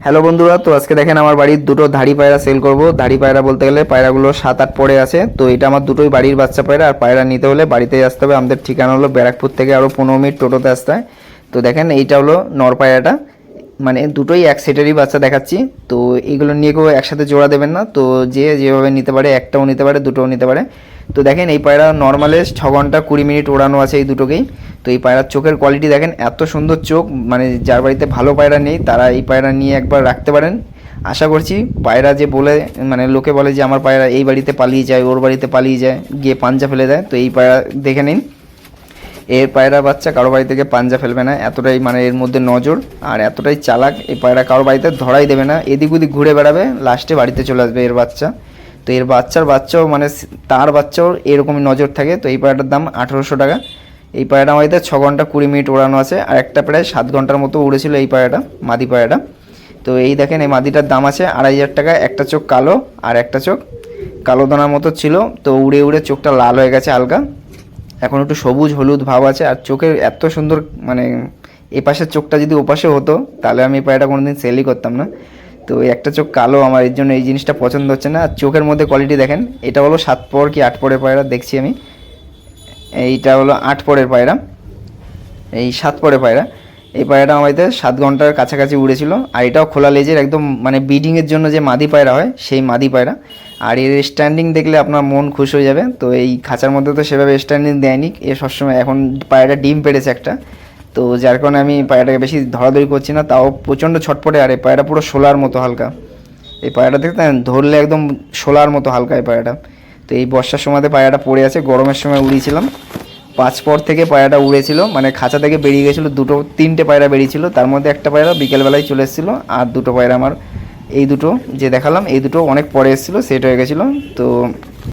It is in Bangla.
হ্যালো বন্ধুরা, তো আজকে দেখেন আমার বাড়ির দুটো ধাড়ি পায়রা সেল করব। ধাড়ি পায়রা বলতে গেলে পায়রাগুলো 7-8 পড়ে আছে। তো এটা আমার দুটোই বাড়ির বাচ্চা পায়রা। আর পায়রা নিতে হলে বাড়িতেই আসতে হবে। আমাদের ঠিকানা হলো ব্যারাকপুর থেকে আরও 15 মিনিট টোটোতে আসতে হয়। তো দেখেন এইটা হলো নর পায়রাটা, মানে দুটোই এক সেটেরই বাচ্চা দেখাচ্ছি। তো এইগুলো নিয়ে কেউ একসাথে জোড়া দেবেন না, তো যে যেভাবে নিতে পারে, একটাও নিতে পারে, দুটোও নিতে পারে। তো দেখেন এই পায়রা নর্মালে 6 ঘন্টা 20 মিনিট ওড়ানো আছে এই দুটোকেই। তো এই পায়রার চোখের কোয়ালিটি দেখেন, এত সুন্দর চোখ, মানে যার বাড়িতে ভালো পায়রা নেই তারা এই পায়রা নিয়ে একবার রাখতে পারেন। আশা করছি পায়রা যে বলে, মানে লোকে বলে যে আমার পায়রা এই বাড়িতে পালিয়ে যায়, ওর বাড়িতে পালিয়ে যায়, গিয়ে পাঞ্জা ফেলে দেয়, তো এই পায়রা দেখে নিন। এর পায়রা বাচ্চা কারো বাড়ি থেকে পাঞ্জা ফেলবে না, এতটাই মানে এর মধ্যে নজর আর এতটাই চালাক। এই পায়রা কারো বাড়িতে ধরাই দেবে না, এদিক ওদিক ঘুরে বেড়াবে, লাস্টে বাড়িতে চলে আসবে এর বাচ্চা। তো এর বাচ্চাও মানে তার বাচ্চাও এরকমই নজর থাকে। তো এই পায়রাটার দাম 1800 টাকা। এই পায়রাটা আমাদের 6 ঘন্টা 20 মিনিট ওড়ানো আছে, আর একটা প্রায় 7 ঘন্টার মতো উড়েছিল এই পায়রাটা, মাদি পায়রাটা। তো এই দেখেন এই মাদিটার দাম আছে 2500 টাকা। একটা চোখ কালো আর একটা চোখ কালো দানার মতো ছিল, তো উড়ে উড়ে চোখটা লাল হয়ে গেছে হালকা, এখন একটু সবুজ হলুদ ভাব আছে। আর চোখের এত সুন্দর, মানে এ পাশের চোখটা যদি ওপাশে হতো তাহলে আমি এই পায়রাটা কোনোদিন সেলই করতাম না। তো এই একটা চোখ কালো, আমার এর জন্য এই জিনিসটা পছন্দ হচ্ছে না। আর চোখের মধ্যে কোয়ালিটি দেখেন, এটা হলো 7 পর কি 8 পরের পায়রা দেখছি আমি, এইটা হলো 8 পরের পায়রা, এই 7 পরের পায়রা। এই পায়রাটা আমাদের 7 ঘন্টার কাছাকাছি উড়েছিল। আর এটাও খোলা লেজের, একদম মানে ব্রিডিংয়ের জন্য যে মাদি পায়রা হয় সেই মাদি পায়রা। আর এর স্ট্যান্ডিং দেখলে আপনার মন খুশ হয়ে যাবে। তো এই খাঁচার মধ্যে তো সেভাবে স্ট্যান্ডিং দেয়নি, এ সবসময় এখন পায়রাটা ডিম পেড়েছে একটা, তো যার কারণে আমি পায়রাটাকে বেশি ধরাধরি করছি না। তাও প্রচণ্ড ছটপটে, আর এই পায়রা পুরো শোলার মতো হালকা। এই পায়রাটা দেখতেন ধরলে একদম শোলার মতো হালকা এই পায়রাটা। তো এই বর্ষার সময়তে পায়রাটা পড়ে আছে, গরমের সময় উড়িয়েছিলাম। 5 পর থেকে পায়রাটা উড়েছিল, মানে খাঁচা থেকে বেরিয়ে গেছিলো, 3টে পায়রা বেরিয়েছিল, তার মধ্যে একটা পায়রা বিকেলবেলায় চলে এসেছিলো। আর দুটো পায়রা আমার এই দুটো যে দেখালাম, এই দুটো অনেক পরে এসেছিলো, সেট হয়ে গেছিলো। তো